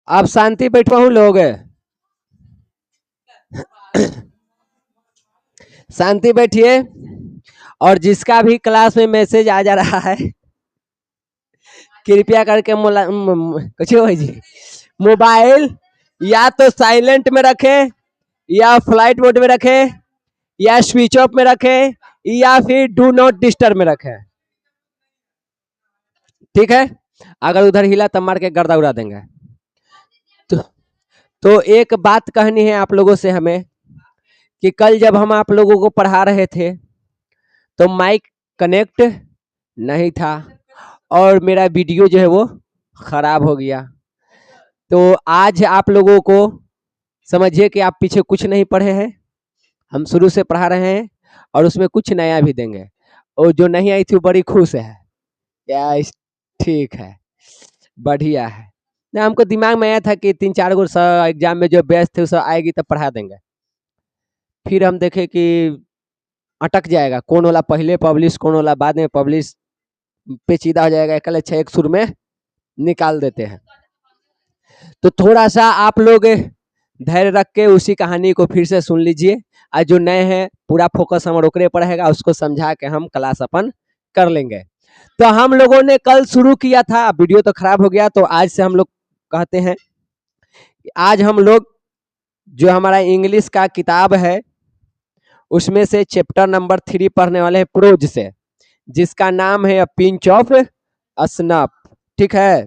आप शांति बैठवा हूँ लोग, शांति बैठिए। और जिसका भी क्लास में मैसेज आ जा रहा है कृपया करके कुछ हो जी मोबाइल या तो साइलेंट में रखे, या फ्लाइट मोड में रखे, या स्विच ऑफ में रखे, या फिर डू नॉट डिस्टर्ब में रखे। ठीक है, अगर उधर हिला तब मार के गर्दा उड़ा देंगे। तो एक बात कहनी है आप लोगों से हमें कि कल जब हम आप लोगों को पढ़ा रहे थे तो माइक कनेक्ट नहीं था और मेरा वीडियो जो है वो खराब हो गया। तो आज आप लोगों को समझिए कि आप पीछे कुछ नहीं पढ़े हैं, हम शुरू से पढ़ा रहे हैं और उसमें कुछ नया भी देंगे। और जो नहीं आई थी वो बड़ी खुश है, क्या ठीक है, बढ़िया है ना। हमको दिमाग में आया था कि 3-4 गो एग्जाम में जो बेस्ट थे वो सब आएगी तब पढ़ा देंगे। फिर हम देखे कि अटक जाएगा, कौन वाला पहले पब्लिश कौन वाला बाद में पब्लिश, पेचीदा हो जाएगा। कल अच्छा एक सुर में निकाल देते हैं। तो थोड़ा सा आप लोग धैर्य रख के उसी कहानी को फिर से सुन लीजिए। आज जो नए हैं पूरा फोकस हमारा ओकरे पर रहेगा, उसको समझा के हम क्लास अपन कर लेंगे। तो हम लोगों ने कल शुरू किया था, वीडियो तो खराब हो गया, तो आज से हम लोग कहते हैं आज हम लोग जो हमारा इंग्लिश का किताब है उसमें से चैप्टर नंबर 3 पढ़ने वाले हैं प्रोज से, जिसका नाम है अ पिंच ऑफ स्नफ। ठीक है,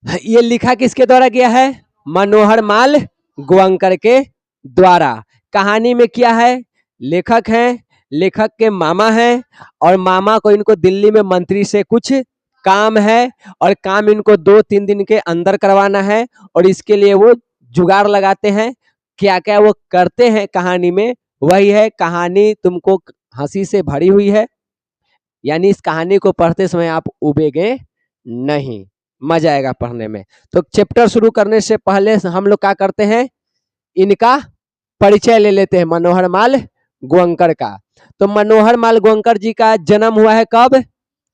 ये लिखा किसके द्वारा गया है? मनोहर माल गोवंकर के द्वारा। कहानी में क्या है? लेखक हैं, लेखक के मामा हैं और मामा को इनको दिल्ली में मंत्री से कुछ काम है और काम इनको 2-3 दिन के अंदर करवाना है और इसके लिए वो जुगाड़ लगाते हैं। क्या क्या वो करते हैं कहानी में, वही है कहानी। तुमको हंसी से भरी हुई है, यानी इस कहानी को पढ़ते समय आप उबेगे नहीं, मजा आएगा पढ़ने में। तो चैप्टर शुरू करने से पहले हम लोग क्या करते हैं, इनका परिचय ले लेते हैं, मनोहर माल गोवंकर का। तो मनोहर माल गोवंकर जी का जन्म हुआ है कब?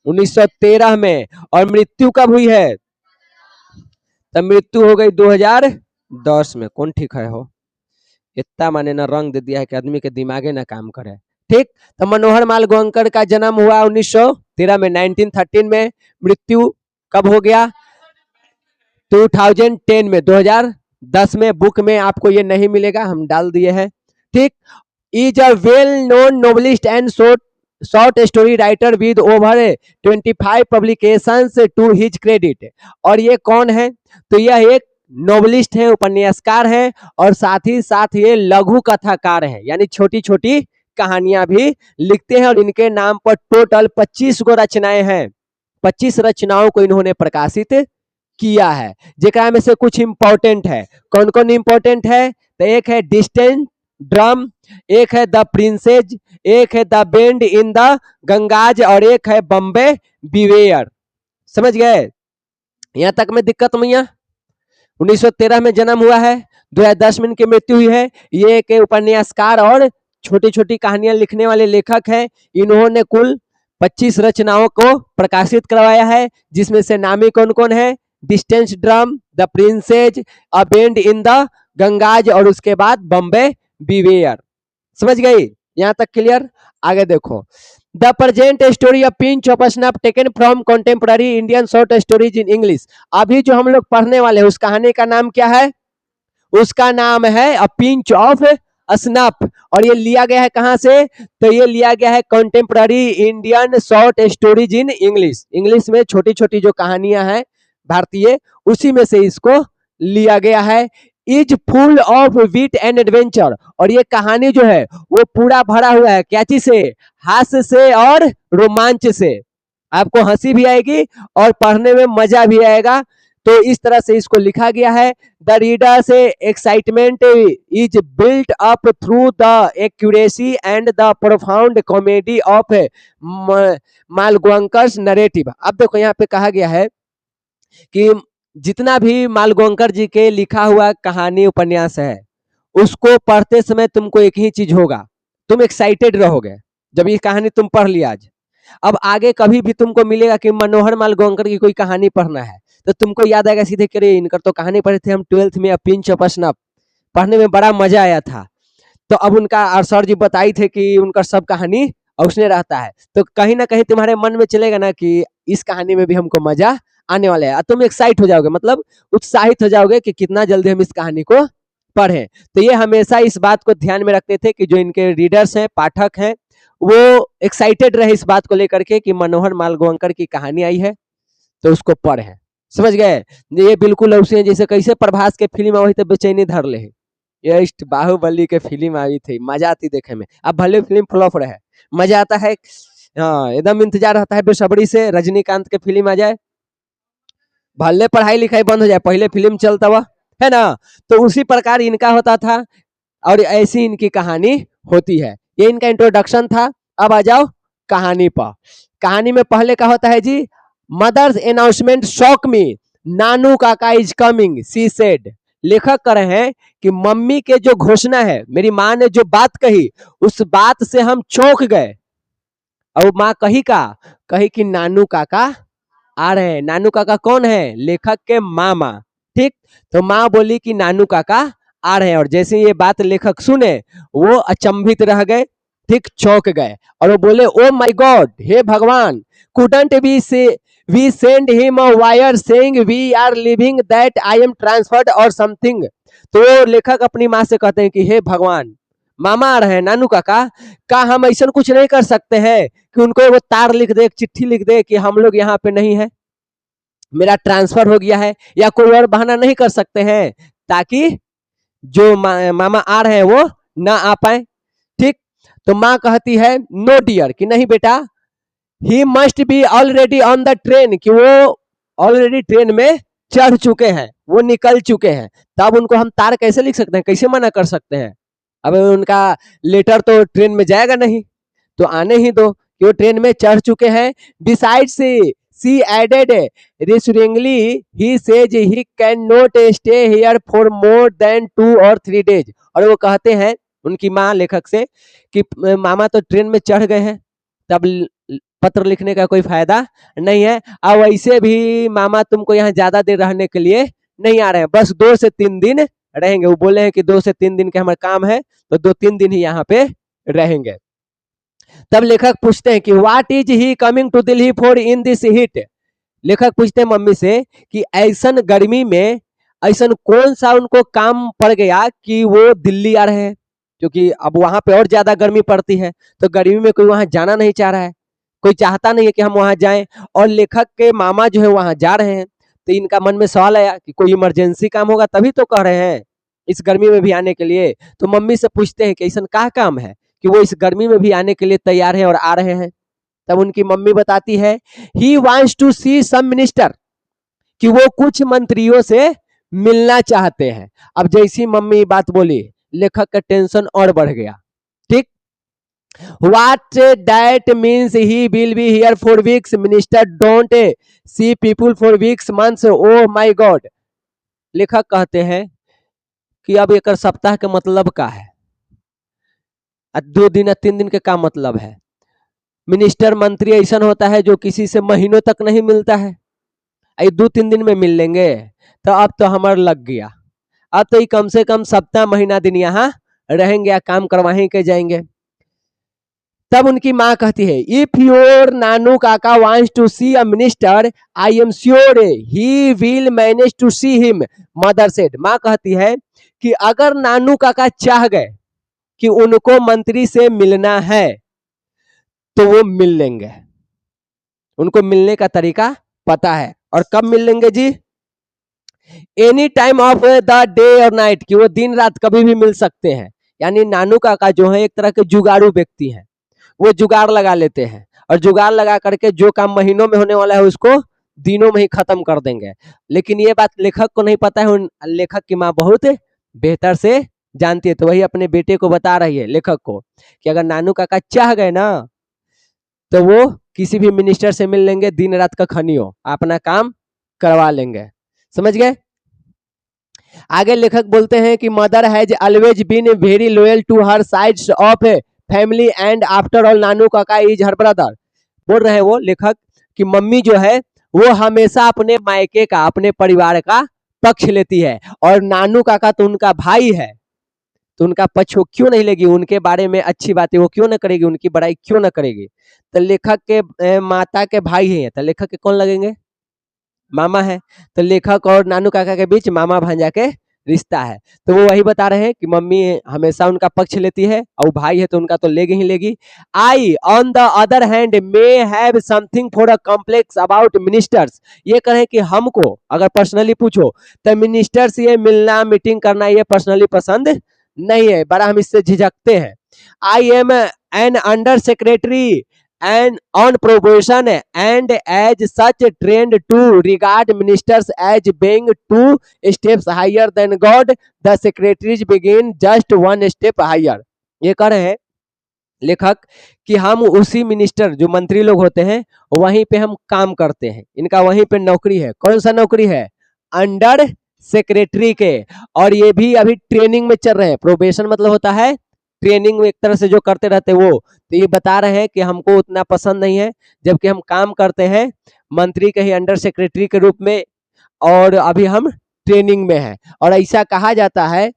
1913 में। और मृत्यु कब हुई है? तब मृत्यु हो गई 2010 में। कौन ठीक है हो, इतना माने ना रंग दे दिया है कि आदमी के दिमागे ना काम करे। ठीक, तो मनोहर माल गोवंकर का जन्म हुआ 1913 में, 1913 में। मृत्यु कब हो गया? 2010 में, 2010 में। बुक में आपको ये नहीं मिलेगा, हम डाल दिए हैं। ठीक, is a well known novelist and short story writer with over 25 publications to his credit. और ये कौन है? तो यह एक नोवेलिस्ट है, उपन्यासकार है और साथ ही साथ ये लघु कथाकार है, यानी छोटी छोटी कहानियां भी लिखते हैं। और इनके नाम पर टोटल 25 गो रचनाएं हैं। 25 रचनाओं को इन्होंने प्रकाशित किया है, जेकरा में से कुछ इंपॉर्टेंट है। कौन कौन इंपॉर्टेंट है? तो एक है डिस्टेंट ड्रम, एक है द प्रिंसेज, एक है the bend in the Ganges और एक है बम्बे बिवेयर। समझ गए? यहां तक में दिक्कत मैया? 1913 में जन्म हुआ है, 2010 में इनकी मृत्यु हुई है। ये एक उपन्यासकार और छोटी छोटी कहानियां लिखने वाले लेखक हैं। इन्होंने कुल 25 रचनाओं को प्रकाशित करवाया है, जिसमें से नामी कौन कौन है? Distance drum, the princes, a bend in the Ganges और उसके बाद बम्बे बिवेयर। समझ गई? यहां तक क्लियर? आगे देखो, the present story of pinch of snuff taken from contemporary Indian short stories in English. अभी जो हम लोग पढ़ने वाले हैं उस कहानी का नाम क्या है? उसका नाम है अ पिंच ऑफ स्नफ। और ये लिया गया है कहां से? तो ये लिया गया है contemporary Indian short stories in English. English में छोटी छोटी जो कहानियां हैं भारतीय, उसी में से इसको लिया गया है। Is full of wit and adventure. और ये कहानी जो है वो पूरा भरा हुआ है क्या चीज से? हास्य से और रोमांच से। आपको हंसी भी आएगी और पढ़ने में मजा भी आएगा। तो इस तरह से इसको लिखा गया है। द रीडर से excitement is built up through the accuracy and the profound comedy of Malgonkar's narrative. अब देखो यहाँ पे कहा गया है कि जितना भी मालगोवंकर जी के लिखा हुआ कहानी उपन्यास है, उसको पढ़ते समय तुमको एक ही चीज होगा, तुम एक्साइटेड रहोगे जब ये कहानी तुम पढ़ लिया आज। अब आगे कभी भी तुमको मिलेगा कि मनोहर माल गोंकर की कोई कहानी पढ़ना है तो तुमको याद आएगा सीधे करे इनकर तो कहानी पढ़े थे हम 12th में, पिंच ऑफ स्नफ पढ़ने में बड़ा मजा आया था। तो अब उनका और सर जी बताई थे कि उनका सब कहानी उसने रहता है, तो कहीं ना कहीं तुम्हारे मन में चलेगा ना कि इस कहानी में भी हमको मजा आने वाला है, तुम एक्साइट हो जाओगे, मतलब उत्साहित हो जाओगे कि कितना जल्दी हम इस कहानी को पढ़ें। तो ये हमेशा इस बात को ध्यान में रखते थे कि जो इनके रीडर्स हैं, पाठक हैं, वो एक्साइटेड रहे इस बात को लेकर के कि मनोहर मालगोंकर की कहानी आई है तो उसको पढ़ें। समझ गए? ये बिल्कुल उसे जैसे कैसे प्रभास के फिल्म आई तो बेचैनी धर ले, ये बाहुबली के फिल्म आई थी, मजा आती देखे में। अब भले फिल्म फ्लॉप रहे, मजा आता है, हाँ एकदम इंतजार रहता है बेसब्री से रजनीकांत के फिल्म आ जाए, भले पढ़ाई लिखाई बंद हो जाए, पहले फिल्म चलता हुआ है ना। तो उसी प्रकार इनका होता था और ऐसी इनकी कहानी होती है। ये इनका इंट्रोडक्शन था। अब आ जाओ कहानी पर। कहानी में पहले का होता है जी, mother's announcement shock me, Nanu Kaka is coming she said. लेखक कह रहे हैं कि मम्मी के जो घोषणा है, मेरी माँ ने जो बात कही, उस बात से हम चौंक गए। और माँ कही कि नानू काका आ रहे हैं। नानू काका कौन है? लेखक के मामा। ठीक, तो माँ बोली कि नानू काका आ रहे हैं, और जैसे ये बात लेखक सुने वो अचंभित रह गए, ठीक, चौंक गए, और वो बोले ओ माय गॉड, हे भगवान, couldn't we send him a wire saying we are living that I am transferred or something. तो लेखक अपनी माँ से कहते हैं कि हे भगवान, मामा आ रहे हैं, नानू काका, का हम ऐसा कुछ नहीं कर सकते हैं कि उनको वो तार लिख दे, चिट्ठी लिख दे कि हम लोग यहाँ पे नहीं है, मेरा ट्रांसफर हो गया है, या कोई और बहाना नहीं कर सकते हैं ताकि जो मामा आ रहे हैं वो ना आ पाए। ठीक, तो माँ कहती है नो डियर, कि नहीं बेटा, he must be already on the train, कि वो ऑलरेडी ट्रेन में चढ़ चुके हैं, वो निकल चुके हैं। तब उनको हम तार कैसे लिख सकते हैं, कैसे मना कर सकते हैं? अब उनका लेटर तो ट्रेन में जाएगा नहीं, तो आने ही दो कि वो ट्रेन में चढ़ चुके हैं। Besides she added reassuringly, he says he cannot stay here for more than 2 or 3 days। और वो कहते हैं उनकी माँ लेखक से कि मामा तो ट्रेन में चढ़ गए हैं, तब पत्र लिखने का कोई फायदा नहीं है, और वैसे भी मामा तुमको यहाँ ज्यादा देर रहने के लिए नहीं आ रहे हैं, बस 2 से 3 दिन रहेंगे। वो बोले हैं कि 2 से 3 दिन के हमारे काम है, तो 2-3 दिन ही यहाँ पे रहेंगे। तब लेखक पूछते हैं कि what is he coming to Delhi for in this heat. लेखक पूछते हैं मम्मी से कि ऐसन गर्मी में ऐसन कौन सा उनको काम पड़ गया कि वो दिल्ली आ रहे हैं, क्योंकि अब वहां पे और ज्यादा गर्मी पड़ती है, तो गर्मी में कोई वहां जाना नहीं चाह रहा है, कोई चाहता नहीं है कि हम वहां जाएं, और लेखक के मामा जो है वहां जा रहे हैं। तो इनका मन में सवाल आया कि कोई इमरजेंसी काम होगा तभी तो कह रहे हैं इस गर्मी में भी आने के लिए। तो मम्मी से पूछते हैं कि ऐसा क्या काम है कि वो इस गर्मी में भी आने के लिए तैयार है और आ रहे हैं। तब उनकी मम्मी बताती है he wants to see some minister, कि वो कुछ मंत्रियों से मिलना चाहते हैं। अब जैसी मम्मी बात बोली, लेखक का टेंशन और बढ़ गया। ठीक, what that means he will be here for weeks, minister don't see people for weeks months, oh my God. लेखक कहते हैं कि अब एक सप्ताह के मतलब का है, 2 दिन या 3 दिन के का मतलब है? मिनिस्टर मंत्री ऐसा होता है जो किसी से महीनों तक नहीं मिलता है, 2-3 दिन में मिल लेंगे, तो अब तो हमार लग गया, अब तो कम से कम सप्ताह महीना दिन यहाँ रहेंगे या काम करवाएं के जाएंगे। तब उनकी माँ कहती है if your Nanu Kaka wants to see a minister I am sure he will manage to see him, mother said. माँ कहती है कि अगर नानू काका चाह गए कि उनको मंत्री से मिलना है तो वो मिल लेंगे, उनको मिलने का तरीका पता है। और कब मिल लेंगे जी? Any time of the day और नाइट, कि वो दिन रात कभी भी मिल सकते हैं। यानी नानू काका जो है एक तरह के जुगाड़ू व्यक्ति हैं, वो जुगाड़ लगा लेते हैं, और जुगाड़ लगा करके जो काम महीनों में होने वाला है उसको दिनों में ही खत्म कर देंगे। लेकिन ये बात लेखक को नहीं पता है, लेखक की माँ बहुत बेहतर से जानती है, तो वही अपने बेटे को बता रही है लेखक को कि अगर नानू काका चाह गए ना तो वो किसी भी मिनिस्टर से मिल लेंगे, दिन रात का खनियो अपना काम करवा लेंगे। समझ गए? आगे लेखक बोलते हैं कि mother has always been very loyal to her sides of family and after all Nanu Kaka is her brother. बोल रहे हैं वो लेखक कि मम्मी जो है वो हमेशा अपने मायके का, अपने परिवार का पक्ष लेती है, और नानू काका तो उनका भाई है, तो उनका पक्ष वो क्यों नहीं लेगी, उनके बारे में अच्छी बातें वो क्यों ना करेगी, उनकी बड़ाई क्यों ना करेगी। तो लेखक के माता के भाई हैं, तो लेखक के कौन लगेंगे, मामा है। तो लेखक और नानू काका के बीच मामा भांजा के रिश्ता है। तो वो वही बता रहे हैं कि मम्मी हमेशा उनका पक्ष लेती है, और भाई है तो उनका तो लेगी ही लेगी। I on the other hand may have something for a complex about ministers. ये कहें कि हमको अगर पर्सनली पूछो तो मिनिस्टर से ये मिलना मीटिंग करना ये पर्सनली पसंद नहीं है, बड़ा हम इससे झिझकते हैं। I am an under secretary and on probation and as such trained to regard ministers as being 2 steps higher than God, the secretaries begin just 1 step higher। ये कह रहे हैं लेखक कि हम उसी मिनिस्टर जो मंत्री लोग होते हैं वहीं पे हम काम करते हैं, इनका वहीं पे नौकरी है। कौन सा नौकरी है, अंडर सेक्रेटरी के, और ये भी अभी ट्रेनिंग में चल रहे हैं। प्रोबेशन मतलब होता है ट्रेनिंग में एक तरह से जो करते रहते वो। तो ये बता रहे हैं कि हमको उतना पसंद नहीं है, जबकि हम काम करते हैं मंत्री के ही अंडर सेक्रेटरी के रूप में, और अभी हम ट्रेनिंग में हैं। और ऐसा कहा जाता है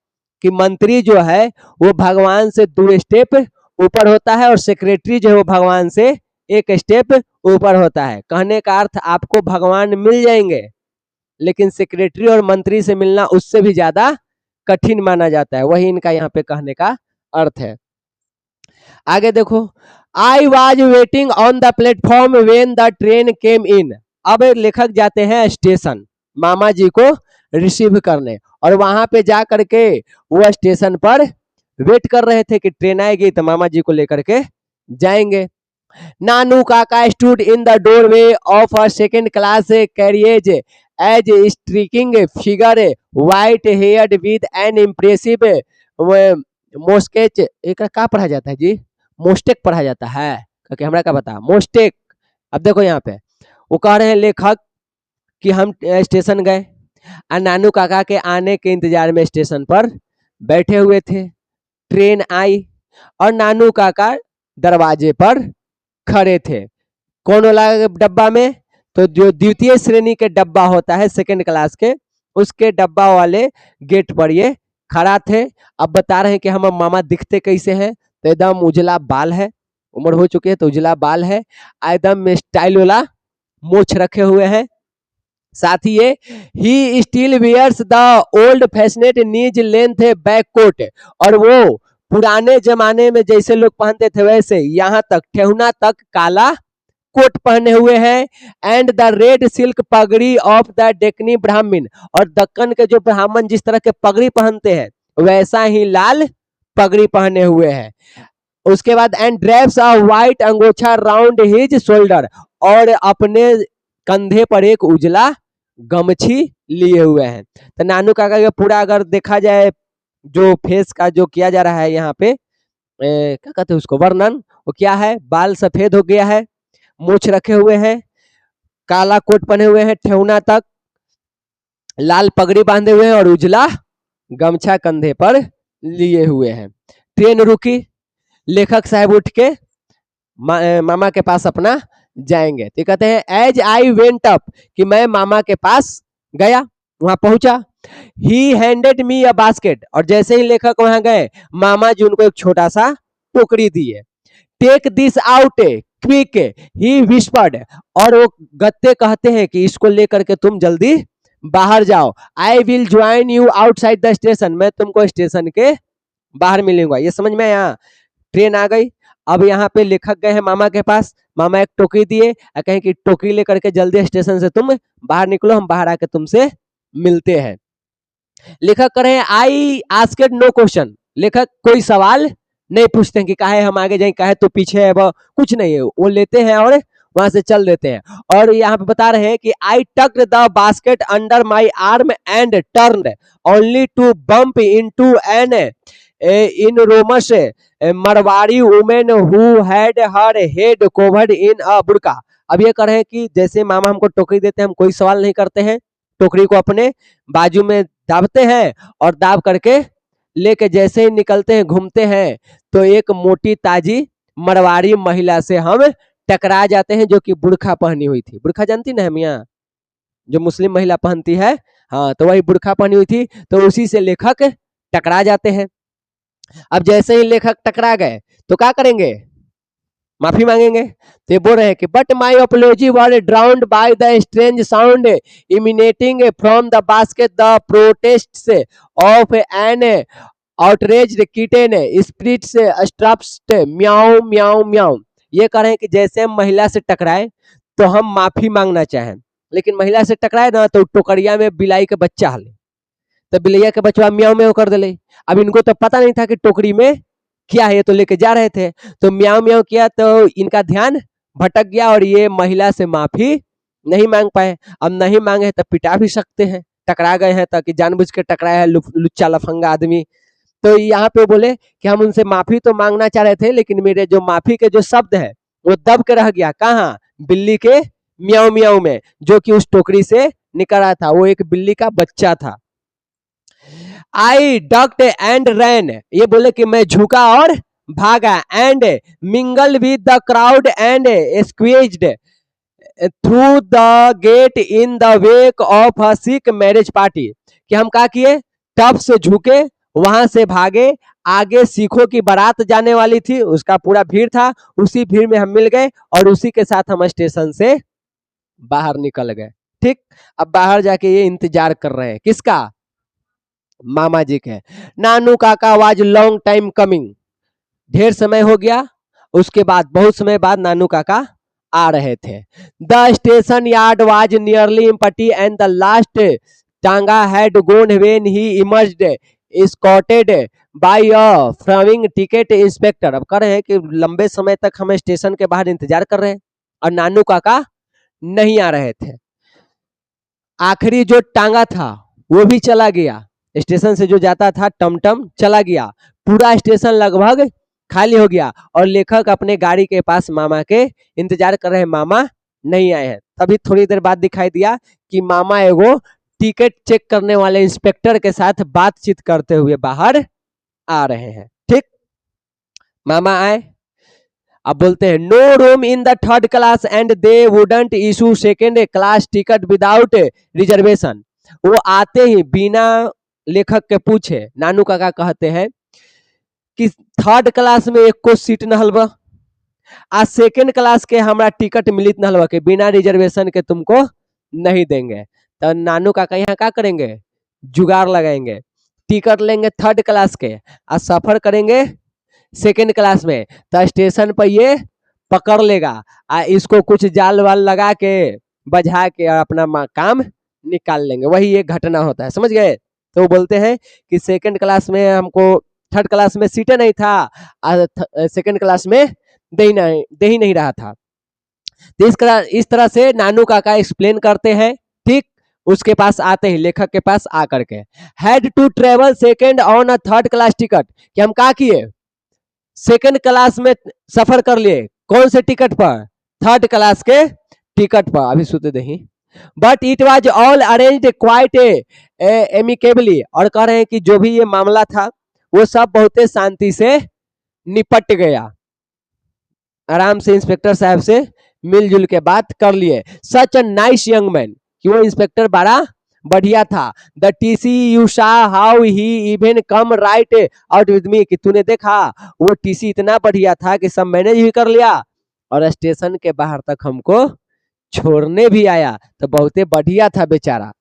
कि मंत्री जो है वो भगवान से 2 स्टेप ऊपर होता है, और सेक्रेटरी जो है वो भगवान से 1 स्टेप ऊपर होता है। कहने का अर्थ आपको भगवान मिल जाएंगे, लेकिन सेक्रेटरी और मंत्री से मिलना उससे भी ज्यादा कठिन माना जाता है। वही इनका यहाँ पे कहने का अर्थ है। आगे देखो, I was waiting on the platform when the train came in. अब लेखक जाते हैं स्टेशन मामा जी को रिसीव करने, और वहां पे जा करके वो स्टेशन पर वेट कर रहे थे कि ट्रेन आएगी तो मामा जी को लेकर के जाएंगे। Nanu Kaka stood in the doorway of a second class carriage a striking figure white haired with an impressive moustache. एक क्या पढ़ा जाता है जी, मोस्टेक पढ़ा जाता है, क्योंकि हमरा क्या बता मोस्टेक। अब देखो यहाँ पे वो कह रहे हैं लेखक कि हम स्टेशन गए और नानू काका के आने के इंतजार में स्टेशन पर बैठे हुए थे। ट्रेन आई और नानू काका दरवाजे पर खड़े थे। कौन वाला डब्बा में, तो जो द्वितीय श्रेणी के डब्बा होता है सेकंड क्लास के, उसके डब्बा वाले गेट पर ये खड़ा थे। अब बता रहे हैं कि हम मामा दिखते कैसे हैं, तो एकदम उजला बाल है, उम्र हो चुकी है तो उजला बाल है, एकदम स्टाइल वाला मोछ रखे हुए हैं। साथ ही ये he still wears the old fashioned knee length back coat, और वो पुराने जमाने में जैसे लोग पहनते थे वैसे यहाँ तक ठेहुना तक काला कोट पहने हुए हैं। एंड द रेड सिल्क पगड़ी ऑफ द डेकनी ब्राह्मण, और दक्कन के जो ब्राह्मण जिस तरह के पगड़ी पहनते हैं वैसा ही लाल पगड़ी पहने हुए हैं। उसके बाद and drapes a white angocha round his shoulder, और अपने कंधे पर एक उजला गमछी लिए हुए हैं। तो नानू काका का पूरा अगर देखा जाए जो फेस का जो किया जा रहा है यहाँ पे क्या कहते हैं उसको वर्णन, वो क्या है, बाल सफेद हो गया है, मूछ रखे हुए हैं, काला कोट पहने हुए हैं ठेहुना तक, लाल पगड़ी बांधे हुए हैं और उजला गमछा कंधे पर लिए हुए हैं। ट्रेन रुकी, लेखक साहब उठ के मामा के पास अपना जाएंगे। तो कहते हैं एज आई वेंट अप, कि मैं मामा के पास गया, वहां पहुंचा। ही हैंडेड मी अ बास्केट, और जैसे ही लेखक वहां गए मामा जी उनको एक छोटा सा टोकरी दिए। Take this out quick he whispered, और वो गत्ते कहते हैं कि इसको लेकर के तुम जल्दी बाहर जाओ। I will join you outside the station, मैं तुमको स्टेशन के बाहर मिलूंगा। ये समझ में आया। ट्रेन आ गई, अब यहाँ पे लेखक गए हैं मामा के पास, मामा एक टोकरी दिए, कहें कि टोकरी लेकर के जल्दी स्टेशन से तुम बाहर निकलो, हम बाहर आके तुमसे मिलते हैं। लेखक कह रहे हैं आई आस्क्ड नो क्वेश्चन, लेखक कोई सवाल नहीं पूछते हैं कि काहे हम आगे जाए काहे तो पीछे है, वो कुछ नहीं है, वो लेते हैं और वहां से चल देते हैं। और यहाँ पे बता रहे हैं कि I tucked the basket under my arm and turned only to bump into an enormous Marwari woman who had her head covered in a burqa. अब ये कह रहे हैं कि जैसे मामा हमको टोकरी देते हैं हम कोई सवाल नहीं करते हैं, टोकरी को अपने बाजू में दाबते हैं और दाब करके लेके जैसे ही निकलते हैं घूमते हैं तो एक मोटी ताजी मरवाड़ी महिला से हम टकरा जाते हैं, जो कि बुर्खा पहनी हुई थी। बुर्खा जानती ना हम यहाँ, जो मुस्लिम महिला पहनती है, हाँ, तो वही बुर्खा पहनी हुई थी, तो उसी से लेखक टकरा जाते हैं। अब जैसे ही लेखक टकरा गए तो क्या करेंगे, माफी मांगेंगे। तो ये बोल रहे हैं कि but my apologies were drowned by the strange sound emanating from the basket the protests of an outraged kitten spirits strapped meow meow म्याऊ। ये कह रहे हैं कि जैसे हम महिला से टकराए तो हम माफी मांगना चाहें, लेकिन महिला से टकराए ना तो टोकरिया में बिलाई के बच्चा हले, तो बिलैया के बच्चा म्याऊ म्याऊ कर दिले। अब इनको तो पता नहीं था कि टोकरी में क्या है, ये तो लेके जा रहे थे, तो म्याऊ म्याऊ किया तो इनका ध्यान भटक गया और ये महिला से माफी नहीं मांग पाए। अब नहीं मांगे तो पिटा भी सकते हैं, टकरा गए हैं तो कि जानबूझ के टकराया है लुच्चा लफंगा आदमी। तो यहाँ पे बोले कि हम उनसे माफी तो मांगना चाह रहे थे, लेकिन मेरे जो माफी के जो शब्द है वो दब के रह गया। कहाँ, बिल्ली के म्याऊ म्याऊ में, जो कि उस टोकरी से निकल रहा था, वो एक बिल्ली का बच्चा था। आई डक्ट एंड रैन, ये बोले कि मैं झुका और भागा, and mingle with the crowd and squeezed through the get in the wake of a sick marriage party. कि हम क्या किए, टप से झुके, वहां से भागे, आगे सिखों की बारात जाने वाली थी, उसका पूरा भीड़ था, उसी भीड़ में हम मिल गए और उसी के साथ हम स्टेशन से बाहर निकल गए। ठीक, अब बाहर जाके ये इंतजार कर रहे हैं, किसका, मामा जी के। नानू काका वाज लॉन्ग टाइम कमिंग, ढेर समय हो गया, उसके बाद बहुत समय बाद नानू काका आ रहे थे। The station yard was nearly empty and the last tonga had gone when he emerged escorted by a frowning ticket inspector. अब कह रहे हैं कि लंबे समय तक हम स्टेशन के बाहर इंतजार कर रहे हैं और नानू काका नहीं आ रहे थे। आखिरी जो टांगा था वो भी चला गया, स्टेशन से जो जाता था टमटम चला गया, पूरा स्टेशन लगभग खाली हो गया और लेखक अपने गाड़ी के पास मामा के इंतजार कर रहे हैं, मामा नहीं आए हैं। तभी थोड़ी देर बाद दिखाई दिया कि मामा एगो टिकट चेक करने वाले इंस्पेक्टर के साथ बातचीत करते हुए बाहर आ रहे हैं। ठीक, मामा आए, अब बोलते हैं no room in the third class and they wouldn't issue second class ticket without reservation. वो आते ही बिना लेखक के पूछे नानू काका कहते हैं कि थर्ड क्लास में एक को सीट न हलवा, आज सेकेंड क्लास के हमारा टिकट मिलित न हलवा के बिना रिजर्वेशन के तुमको नहीं देंगे। तो नानू काका यहाँ क्या करेंगे, जुगाड़ लगाएंगे, टिकट लेंगे थर्ड क्लास के और सफर करेंगे सेकेंड क्लास में, तो स्टेशन पर ये पकड़ लेगा, इसको कुछ जाल वाल लगा के बजा के अपना काम निकाल लेंगे। वही एक घटना होता है, समझ गए। तो वो बोलते हैं कि सेकंड क्लास में हमको, थर्ड क्लास में सीटें नहीं था, सेकंड क्लास में दे ही नहीं रहा था। तो इस तरह से नानू काका एक्सप्लेन करते हैं। ठीक, उसके पास आते ही लेखक के पास आकर के had to travel second on a third class ticket, कि हम क्या किए, सेकंड क्लास में सफर कर लिए, कौन से टिकट पर, थर्ड क्लास के टिकट पर। अभी सुते दही, but it was all arranged quite amicably, और कह रहे हैं कि जो भी ये मामला था वो सब बहुत शांति से निपट गया, आराम से इंस्पेक्टर साहब से मिलजुल के बात कर लिए। सच अ नाइस यंग मैन, कि वो इंस्पेक्टर बड़ा बढ़िया था। द टीसी यू सा how he even come right out with me, कि तूने देखा वो टीसी इतना बढ़िया था कि सब मैनेज भी कर लिया और स्टेशन के बाहर तक हमको छोड़ने भी आया, तो बहुत बढ़िया था बेचारा।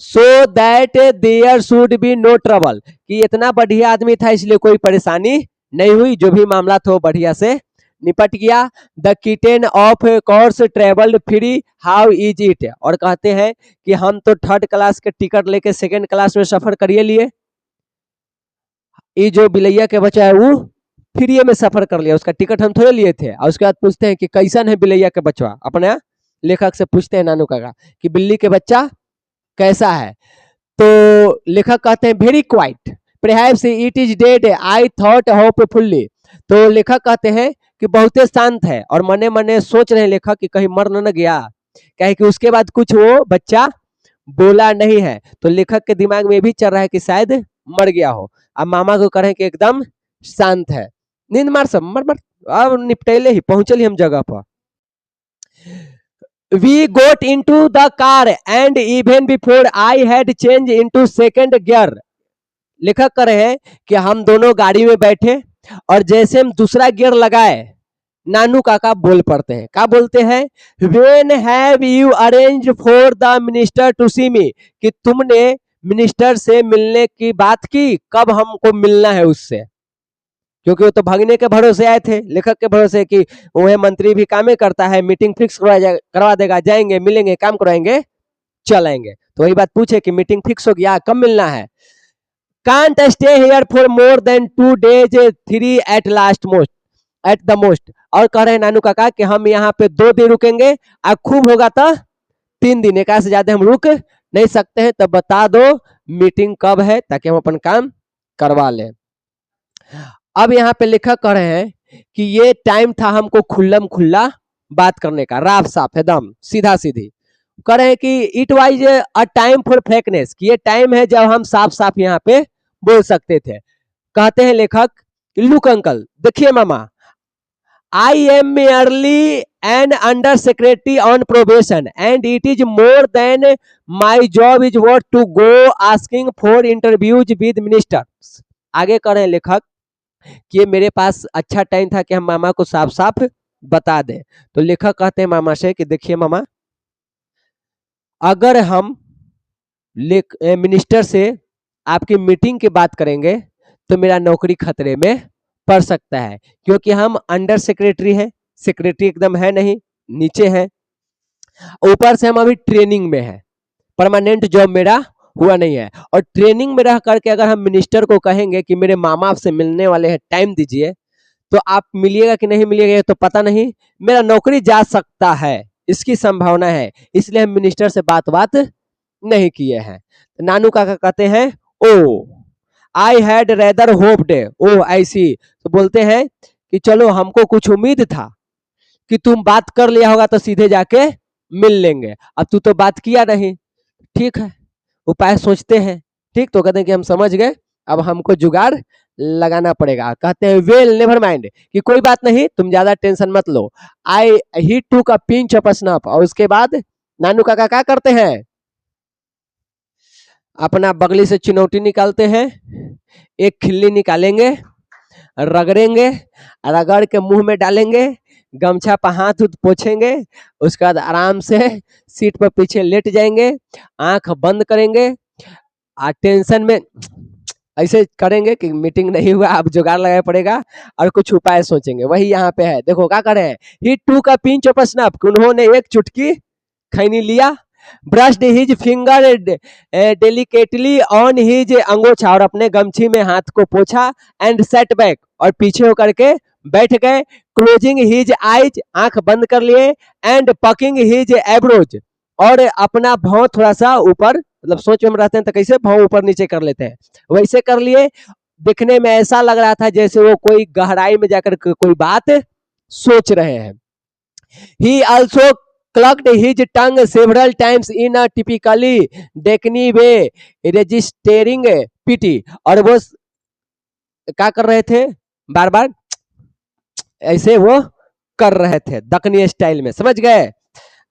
So that there should be no trouble, कि इतना बढ़िया आदमी था इसलिए कोई परेशानी नहीं हुई, जो भी मामला था वो बढ़िया से निपट गया। The kitten of course travelled free, how is it, और कहते हैं कि हम तो थर्ड क्लास के टिकट लेके सेकंड क्लास में सफर करिए लिए, ये जो बिलैया के बच्चा है वो फ्री में सफर कर लिया, उसका टिकट हम थोड़े लिए थे। और उसके बाद पूछते हैं कि कैसन है बिलैया के बच्चा, अपने लेखक से पूछते हैं नानू काका कि बिल्ली के बच्चा कैसा है, तो लेखक कहते हैं very quite, perhaps it is dead I thought hopefully. तो लेखक कहते हैं कि बहुत शांत है और मने मने सोच रहे हैं लेखक कि कहीं मर न गया, कहे कि उसके बाद कुछ वो बच्चा बोला नहीं है, तो लेखक के दिमाग में भी चल रहा है कि शायद मर गया हो। अब मामा को कहें कि एकदम शांत है, नींद मार सब मर मर, अब निपटेले ही पहुंचल ही हम जगह पर। We got into the car and even before I had changed into second gear, लेखक कर रहे हैं कि हम दोनों गाड़ी में बैठे और जैसे हम दूसरा गियर लगाए नानू काका बोल पड़ते हैं। क्या बोलते हैं? When have you arranged for the minister to see me, कि तुमने मिनिस्टर से मिलने की बात की, कब हमको मिलना है उससे, क्योंकि वो तो भागने के भरोसे आए थे, लेखक के भरोसे कि वह मंत्री भी काम करता है, मीटिंग फिक्स करवा देगा, जाएंगे मिलेंगे काम करवाएंगे चलेंगे। तो वही बात पूछे कि मीटिंग फिक्स हो गया, कब मिलना है? Can't stay here for more than 2 days, 3 at the most। और कह रहे हैं नानू काका कि हम यहाँ पे 2 दिन रुकेंगे, और खूब होगा तो 3 दिन, एक से ज्यादा हम रुक नहीं सकते हैं। तब बता दो मीटिंग कब है ताकि हम अपन काम करवा लें। अब यहाँ पे लेखक कह रहे हैं कि ये टाइम था हमको खुल्लम खुल्ला बात करने का, राफ साफ एकदम सीधा सीधी। कह रहे हैं कि it was a time for frankness, कि ये टाइम है जब हम साफ साफ यहाँ पे बोल सकते थे। कहते हैं लेखक, लुक अंकल, देखिए मामा, I am merely an under secretary on probation and it is more than my job is what to go asking for interviews with ministers. आगे कह रहे हैं लेखक कि ये मेरे पास अच्छा टाइम था कि हम मामा को साफ साफ बता दें। तो लेखक कहते हैं मामा से कि देखिए मामा, अगर हम मिनिस्टर से आपकी मीटिंग की बात करेंगे तो मेरा नौकरी खतरे में पड़ सकता है, क्योंकि हम अंडर सेक्रेटरी हैं, सेक्रेटरी एकदम है नहीं, नीचे है, ऊपर से हम अभी ट्रेनिंग में है, परमानेंट जॉब मेरा हुआ नहीं है। और ट्रेनिंग में रह करके अगर हम मिनिस्टर को कहेंगे कि मेरे मामा आपसे मिलने वाले हैं, टाइम दीजिए, तो आप मिलिएगा कि नहीं मिलिएगा तो पता नहीं, मेरा नौकरी जा सकता है, इसकी संभावना है, इसलिए हम मिनिस्टर से बात नहीं किए हैं। तो नानू काका कहते हैं, ओ आई हैड रेदर होप्ड, ओ ऐसी, तो बोलते हैं कि चलो हमको कुछ उम्मीद था कि तुम बात कर लिया होगा तो सीधे जाके मिल लेंगे, अब तू तो बात किया नहीं, ठीक है उपाय सोचते हैं। ठीक, तो कहते हैं कि हम समझ गए, अब हमको जुगाड़ लगाना पड़ेगा। कहते हैं वेल नेवर माइंड, कि कोई बात नहीं, तुम ज्यादा टेंशन मत लो। आई ही टूक अ पिंच ऑफ स्नफ, और उसके बाद नानू काका क्या करते हैं, अपना बगली से चिनौटी निकालते हैं, एक खिल्ली निकालेंगे, रगड़ेंगे, रगड़ के मुंह में डालेंगे, गमछा पर हाथ पोछेंगे, उसके बाद आराम से सीट पर पीछे लेट जाएंगे, आंख बंद करेंगे, टेंशन में ऐसे करेंगे कि मीटिंग नहीं हुआ, अब जुगाड़ लगाना पड़ेगा और कुछ उपाय सोचेंगे। वही यहाँ पे है, देखो क्या करे हैं, ही टूक अ पिंच ऑफ स्नफ, उन्होंने एक चुटकी खैनी लिया, brushed his finger delicately on his angocha, और अपने गमछी में हाथ को पोछा, एंड सेट बैक, और पीछे होकर के बैठ गए, क्लोजिंग हिज आइज, आंख बंद कर लिए, एंड पकिंग हिज एब्रोज, और अपना भाव थोड़ा सा ऊपर, मतलब सोच में रहते हैं तो कैसे भाव ऊपर नीचे कर लेते हैं, वैसे कर लिए। दिखने में ऐसा लग रहा था जैसे वो कोई गहराई में जाकर कोई बात सोच रहे हैं। He also clucked his tongue several times in a typically Deccani way, registering pity, और वो क्या कर रहे थे, बार बार ऐसे वो कर रहे थे दक्कनी स्टाइल में, समझ गए।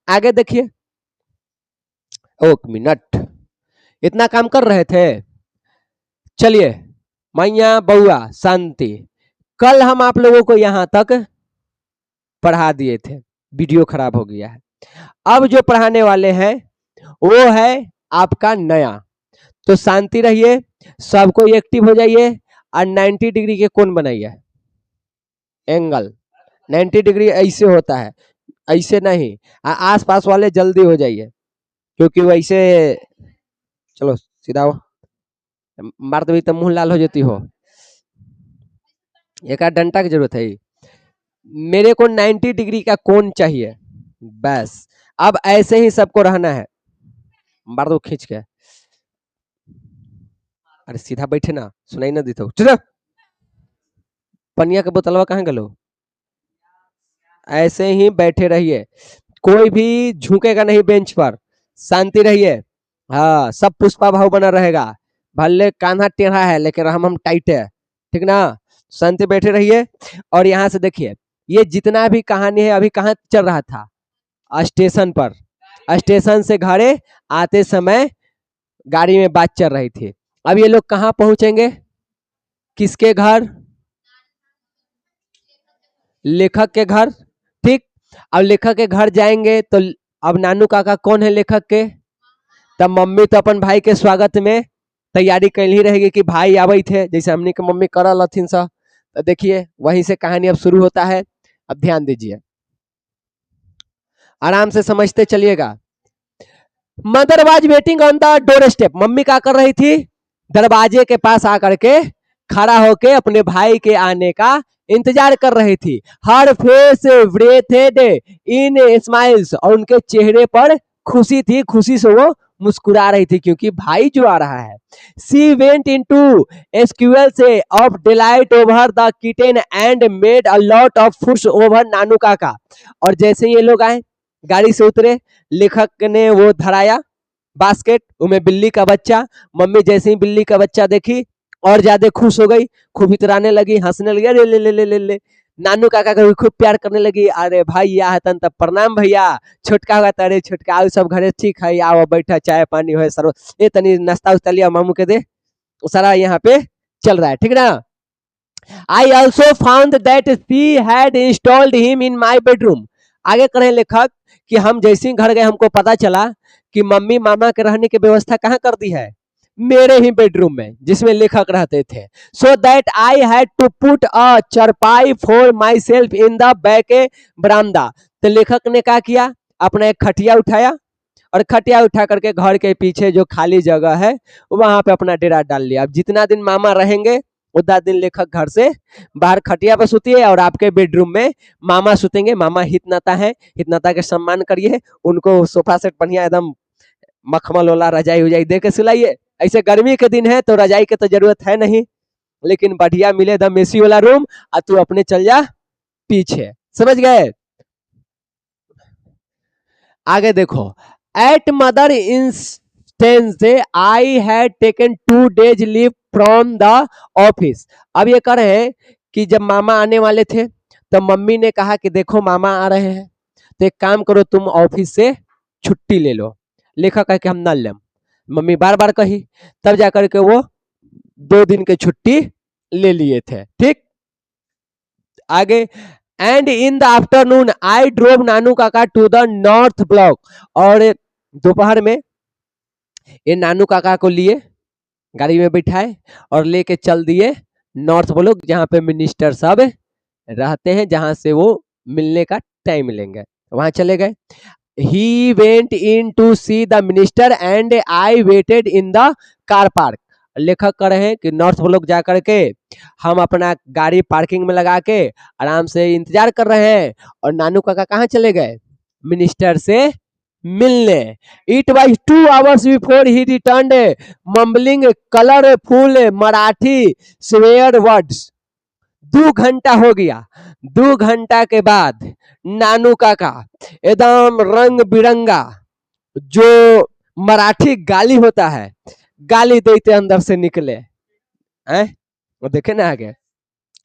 आगे देखिए, एक मिनट, इतना काम कर रहे थे। चलिए मैया बउआ शांति, कल हम आप लोगों को यहां तक पढ़ा दिए थे, वीडियो खराब हो गया है। अब जो पढ़ाने वाले हैं वो है आपका नया, तो शांति रहिए, सबको एक्टिव हो जाइए, और 90 डिग्री के कोण बनाइए, एंगल 90 डिग्री ऐसे होता है, ऐसे नहीं, आसपास वाले जल्दी हो जाइए, क्योंकि वैसे चलो सीधा हो, मार दो तो मुंह लाल हो जाती हो, एक डंडा की जरूरत है, मेरे को 90 डिग्री का कोण चाहिए बस। अब ऐसे ही सबको रहना है, मार दो खींच के, अरे सीधा बैठे ना, सुनाई ना देता, चलो पनिया का बोतलवा कहाँ गलो, ऐसे ही बैठे रहिए, कोई भी झुकेगा नहीं बेंच पर, शांति रहिए। हाँ, सब पुष्पा भाव बना रहेगा, भले कान्हा टेढ़ा है लेकिन हम टाइट है, ठीक ना, शांति बैठे रहिए। और यहाँ से देखिए, ये जितना भी कहानी है अभी कहाँ चल रहा था, स्टेशन पर। स्टेशन से घरे आते समय गाड़ी में बात चल रही थी। अब ये लोग कहाँ पहुंचेंगे, किसके घर, लेखक के घर। ठीक, अब लेखक के घर जाएंगे तो अब नानू काका कौन है लेखक के, तब मम्मी तो अपन भाई के स्वागत में तैयारी कर ही रहेगी कि भाई आवे थे, जैसे हमने के मम्मी करल हथिन सा। तो देखिए वहीं से कहानी अब शुरू होता है। अब ध्यान दीजिए, आराम से समझते चलिएगा। Mother was waiting on the door step, mummy क्या कर रही थी, दरवाजे के पास आकर के खड़ा होके अपने भाई के आने का इंतजार कर रही थी। हर फेस ब्रेथेड इन स्माइल्स, और उनके चेहरे पर खुशी थी, खुशी से वो मुस्कुरा रही थी क्योंकि भाई जो आ रहा है। सी वेंट इनटू एसक्यूएल से of delight over the kitten and made a lot of fuss over Nanu Kaka. और जैसे ये लोग आए, गाड़ी से उतरे, लेखक ने वो धराया बास्केट, उनमें बिल्ली का बच्चा। मम्मी जैसे ही बिल्ली का बच्चा देखी और ज्यादा खुश हो गई, खूब इतराने लगी, हंसने लगी, अरे ले ले ले ले ले। नानू काका को खूब प्यार करने लगी, अरे भाई या है तन तब प्रणाम भैया, छोटका हुआ तारे छोटका, आओ सब घरे ठीक है, आओ बैठा, चाय पानी हो सर, ये तनी नाश्ता उस्ता लिया मामू के दे, सारा यहाँ पे चल रहा है, ठीक ना। I also found that she had installed him in my bedroom. आगे करें लेखक कि हम जैसे ही घर गए हमको पता चला कि मम्मी मामा के रहने की व्यवस्था कहाँ कर दी है, मेरे ही बेडरूम में जिसमें लेखक रहते थे। So that I had to put a charpai for myself in the back बरामदा। तो लेखक ने क्या किया, अपना एक खटिया उठाया और खटिया उठा करके घर के पीछे जो खाली जगह है वहां पे अपना डेरा डाल लिया। अब जितना दिन मामा रहेंगे उतना दिन लेखक घर से बाहर खटिया पर सुतिए और आपके बेडरूम में मामा सुतेंगे। मामा हितनाता है, हितनाता के सम्मान करिए, उनको सोफा सेट बढ़िया एकदम मखमल वाला रजाई उजाई दे के सुलाइए। ऐसे गर्मी के दिन है तो रजाई की तो जरूरत है नहीं, लेकिन बढ़िया मिले एकदम एसी वाला रूम, और तू अपने चल जा पीछे, समझ गए। आगे देखो, at mother instance I had taken 2 days leave from the office. अब ये कह रहे हैं कि जब मामा आने वाले थे तो मम्मी ने कहा कि देखो मामा आ रहे हैं तो एक काम करो, तुम ऑफिस से छुट्टी ले लो। लेखक कह के हम ना लें, मम्मी बार बार कही, तब जाकर के वो 2 दिन की छुट्टी ले लिए थे। ठीक, आगे, and in the afternoon I drove Nanu Kaka to the north block. और दोपहर में ये नानू काका को लिए गाड़ी में बिठाए और लेके चल दिए नॉर्थ ब्लॉक, जहां पे मिनिस्टर सब रहते हैं, जहां से वो मिलने का टाइम मिलेंगे, वहां चले गए। He went in to see the minister and I waited in the car park। लेखक कह रहे हैं कि नॉर्थ ब्लॉक जाकर के हम अपना गाड़ी पार्किंग में लगा के आराम से इंतजार कर रहे हैं, और नानू काका कहाँ चले गए, मिनिस्टर से मिलने। It was 2 hours before he returned mumbling colorful Marathi swear words। 2 घंटा हो गया, 2 घंटा के बाद नानू काका एकदम रंग बिरंगा जो मराठी गाली होता है, गाली देते अंदर से निकले हैं। वो देखे ना, आगे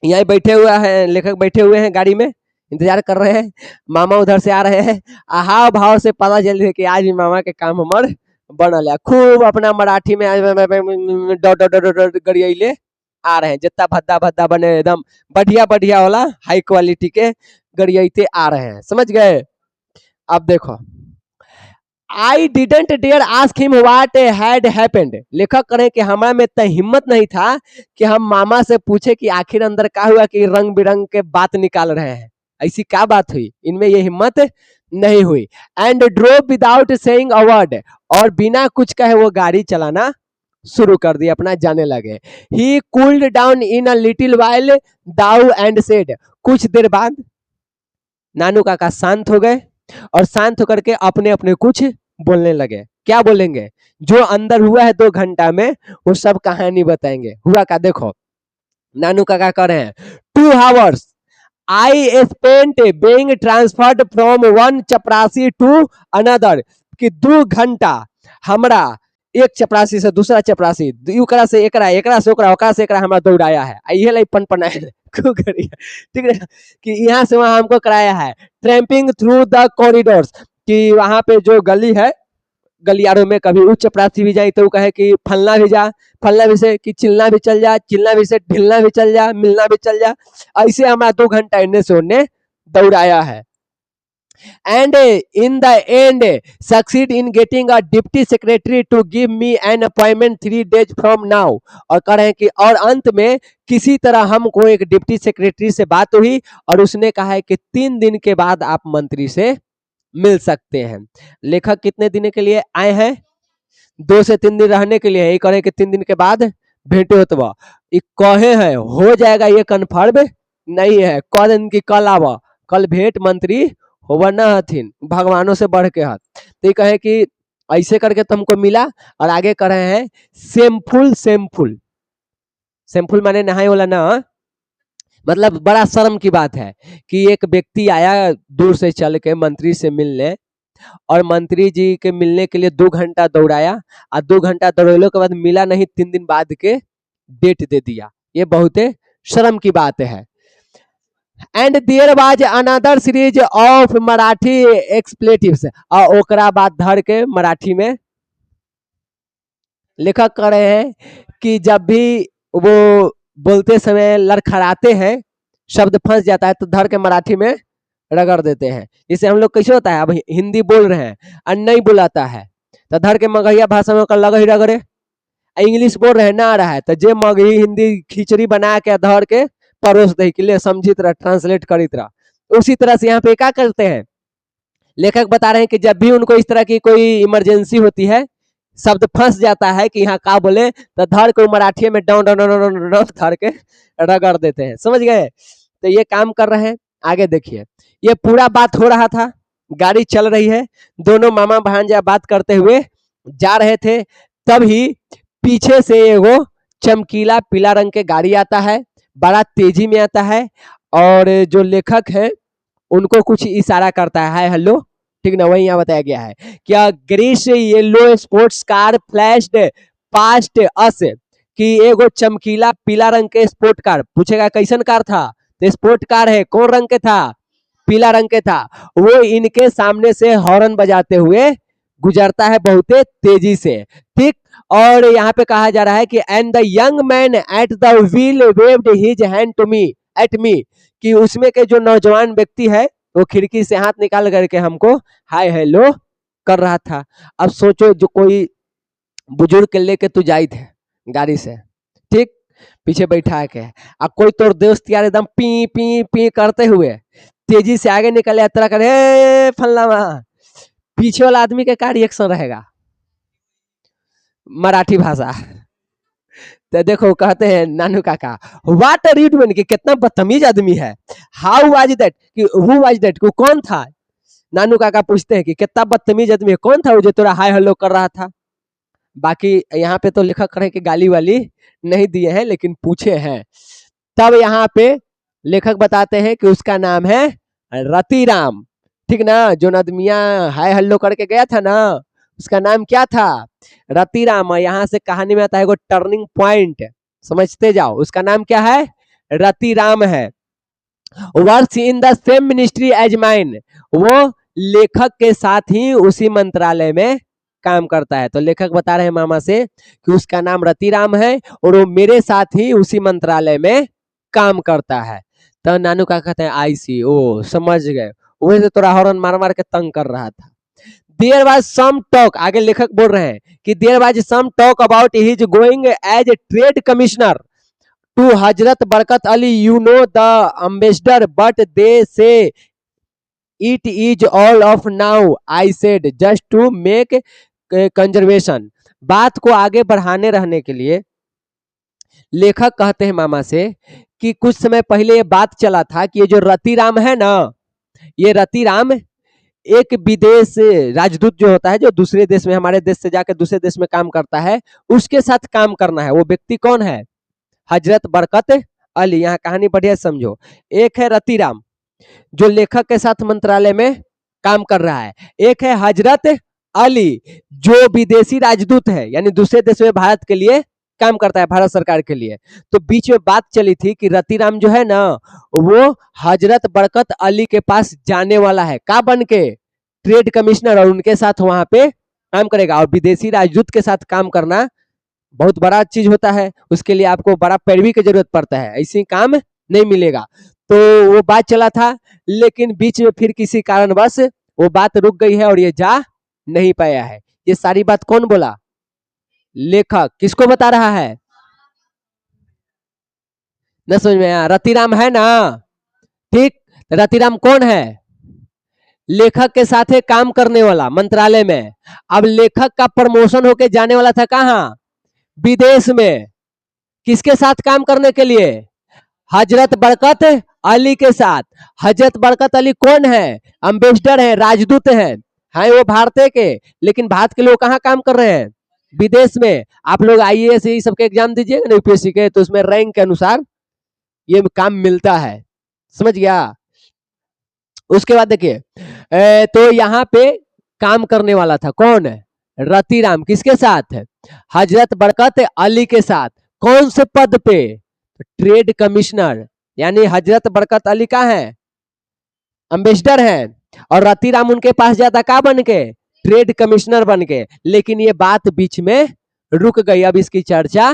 यहाँ बैठे हुआ है लेखक, बैठे हुए हैं गाड़ी में, इंतजार कर रहे हैं, मामा उधर से आ रहे हैं। हाव भाव से पता चल रहा है कि आज भी मामा के काम हमार बनल है। खूब अपना मराठी में गरियाइले आ रहे हैं, जितना भद्दा भद्दा बने एकदम बढ़िया बढ़िया वाला हाई क्वालिटी के गरियाइते आ रहे हैं, समझ गए। अब देखो, I didn't dare ask him what had happened. लेखक करें कि हमारा में इतना हिम्मत नहीं था कि हम मामा से पूछे कि आखिर अंदर क्या हुआ कि रंग बिरंग के बात निकाल रहे हैं, ऐसी क्या बात हुई, इनमें ये हिम्मत नहीं हुई। And drove without saying a word, और बिना कुछ कहे वो गाड़ी चलाना शुरू कर दिया, अपना जाने लगे। He cooled down in a little while Dau and said. कुछ देर बाद नानू काका शांत हो गए और शांत होकर के अपने अपने कुछ बोलने लगे। क्या बोलेंगे, जो अंदर हुआ है 2 घंटा में वो सब कहानी बताएंगे। हुआ का देखो, नानू काका कह रहे हैं 2 hours I spent being transferred from one चपरासी टू अनदर, कि 2 घंटा हमरा एक चपरासी से दूसरा चपरासी, एकरा से एकरा, एकरा से ओकरा, ओकरा से एकरा हमरा दौड़ाया है, ये लाई पन कुकरिया, ठीक है, कि यहाँ से वहां हमको कराया है। ट्रैम्पिंग थ्रू द कॉरिडोर्स, कि वहां पे जो गली है, गलियारों में कभी उच्च प्रार्थी भी जाए तो वो कहे कि फलना भी जा, फलना भी से कि चिलना भी चल जा, चिलना भी से ढिलना भी चल जा, मिलना भी चल जा। ऐसे हमारा 2 घंटा इन्हें से उन्हें दौड़ाया है। And in the end succeed in getting a deputy secretary to give me an appointment 3 days from now। और कह रहे हैं कि और अंत में किसी तरह हमको एक डिप्टी सेक्रेटरी से बात हुई और उसने कहा है कि 3 दिन के बाद आप मंत्री से मिल सकते हैं। लेखक कितने दिन के लिए आए हैं? 2 से 3 दिन रहने के लिए। ये कह रहे हैं कि 3 दिन के बाद भेंटे होतवा। कहे हैं हो जाएगा ये कन्फर्म नहीं है, कह दिन की कल आवा, कल भेंट मंत्री होवा न हथिन, भगवानों से बढ़ के हाथ। तो ये कहे कि ऐसे करके तुमको मिला। और आगे कह रहे हैं सेमफुल, सेमफुल, सेमफुल माने नहाए वाला ना, मतलब बड़ा शर्म की बात है कि एक व्यक्ति आया दूर से चल के मंत्री से मिलने, और मंत्री जी के मिलने के लिए 2 घंटा दौड़ाया, और 2 घंटा दौड़ने के बाद मिला नहीं, 3 दिन बाद के डेट दे दिया। ये बहुत शर्म की बात है। And there was another series of Marathi expletives, और ओकरा बाद धर के मराठी में लेखक कह रहे हैं कि जब भी वो बोलते समय लड़खड़ाते हैं, शब्द फंस जाता है, तो धर के मराठी में रगड़ देते हैं। इसे हम लोग कैसे होता है, अब हिंदी बोल रहे हैं और नहीं बुलाता है तो धर के मगहिया भाषा में लग ही रगड़े। इंग्लिश बोल रहे हैं ना आ रहा है तो जे मगही हिंदी खिचड़ी बना के धर के परोस दे के लिए समझित रहा, ट्रांसलेट करित रहा। उसी तरह से यहाँ पे क्या करते हैं, लेखक बता रहे हैं कि जब भी उनको इस तरह की कोई इमरजेंसी होती है, शब्द फंस जाता है कि यहाँ का बोले, तो धर को मराठी में डाउन डाउन डाउन धर के रगड़ देते हैं। समझ गए? तो ये काम कर रहे हैं। आगे देखिए, ये पूरा बात हो रहा था, गाड़ी चल रही है, दोनों मामा भांजा बात करते हुए जा रहे थे, तभी पीछे से एगो चमकीला पीला रंग के गाड़ी आता है, बड़ा तेजी में आता है, और जो लेखक है उनको कुछ इशारा करता है, हेलो, ठीक ना, वही यहाँ बताया गया है। क्या grease yellow sports car flashed past us, कि एगो चमकीला पीला रंग के स्पोर्ट कार, पूछेगा कैसन कार था, तो स्पोर्ट कार है, कौन रंग के था, पीला रंग के था, वो इनके सामने से हॉर्न बजाते हुए गुजरता है बहुत तेजी से, ठीक। और यहाँ पे कहा जा रहा है कि and the young man at the wheel waved his hand to me at me, कि उसमें के जो नौजवान व्यक्ति है वो खिड़की से हाथ निकाल करके हमको हाय हेलो कर रहा था। अब सोचो जो कोई बुजुर्ग के लेके तू जाई थे गाड़ी से, ठीक, पीछे बैठा के, अब कोई तोर दोस्त यार एकदम पी पी पी करते हुए तेजी से आगे निकले, तरह करे फल्ला, पीछे वाला आदमी के क्या रिएक्शन रहेगा? मराठी भाषा। तो देखो कहते हैं नानू काका, व्हाट आर यू डूइंग, कि कितना बदतमीज आदमी है। हाउ वाज दैट, कि हु वाज दैट, को कौन था। नानू काका पूछते हैं कि कितना बदतमीज आदमी है, कौन था वो जो तेरा हाय हेलो कर रहा था। बाकी यहाँ पे तो लेखक कहे कि गाली वाली नहीं दिए हैं, लेकिन पूछे हैं। तब यहाँ पे लेखक बताते हैं कि उसका नाम है रतिराम, ठीक ना, जो नदमिया हाय हेलो करके गया था ना, उसका नाम क्या था, रतिराम। यहाँ से कहानी में आता है टर्निंग पॉइंट, समझते जाओ, उसका नाम क्या है, रतिराम है। Works in the same ministry as mine, वो लेखक के साथ ही उसी मंत्रालय में काम करता है। तो लेखक बता रहे हैं मामा से कि उसका नाम रतिराम है और वो मेरे साथ ही उसी मंत्रालय में काम करता है। तो नानू का कहते हैं आई सी, ओ समझ गए, वही से थोड़ा हॉर्न मार मार के तंग कर रहा था। देयर वाज सम टॉक, आगे लेखक बोल रहे हैं कि there was some talk about his going as a trade commissioner to Hazrat Barkat Ali, you know the ambassador, but they say it is all off now, I said just to make conversation. बात को आगे बढ़ाने रहने के लिए लेखक कहते हैं मामा से कि कुछ समय पहले ये बात चला था कि ये जो रतिराम है ना, ये रतिराम एक विदेश राजदूत जो होता है, जो दूसरे देश में, हमारे देश से जाकर दूसरे देश में काम करता है, उसके साथ काम करना है। वो व्यक्ति कौन है, हजरत बरकत अली। यहाँ कहानी बढ़िया समझो, एक है रतिराम जो लेखक के साथ मंत्रालय में काम कर रहा है, एक है हजरत अली जो विदेशी राजदूत है, यानी दूसरे देश में भारत के लिए काम करता है भारत सरकार के लिए। तो बीच में बात चली थी कि रतिराम जो है ना वो हजरत बरकत अली के पास जाने वाला है, का बन के ट्रेड कमिश्नर, और उनके साथ वहां पे काम करेगा। और विदेशी राजदूत के साथ काम करना बहुत बड़ा चीज होता है, उसके लिए आपको बड़ा पैरवी की जरूरत पड़ता है, ऐसे काम नहीं मिलेगा। तो वो बात चला था, लेकिन बीच में फिर किसी कारणवश वो बात रुक गई है और ये जा नहीं पाया है। ये सारी बात कौन बोला? लेखक। किसको बता रहा है? न समझ में आया? रतिराम है ना, ठीक। रतिराम कौन है? लेखक के साथ काम करने वाला मंत्रालय में। अब लेखक का प्रमोशन होके जाने वाला था कहाँ? विदेश में। किसके साथ काम करने के लिए? हजरत बरकत अली के साथ। हजरत बरकत अली कौन है? अम्बेसडर है, राजदूत है वो भारतीय के, लेकिन भारत के लोग कहाँ काम कर रहे हैं? विदेश में। आप लोग आईएएस ये सबके एग्जाम दीजिएगा ना यूपीएससी के, तो उसमें रैंक के अनुसार ये काम मिलता है, समझ गया? उसके बाद देखिए तो यहाँ पे काम करने वाला था कौन? रतिराम। किसके साथ? हजरत बरकत अली के साथ। कौन से पद पे? Trade commissioner. यानी हजरत बरकत अली का है अम्बेसडर है, और रतिराम उनके पास जाता का बन के? ट्रेड कमिश्नर बन के। लेकिन ये बात बीच में रुक गई, अब इसकी चर्चा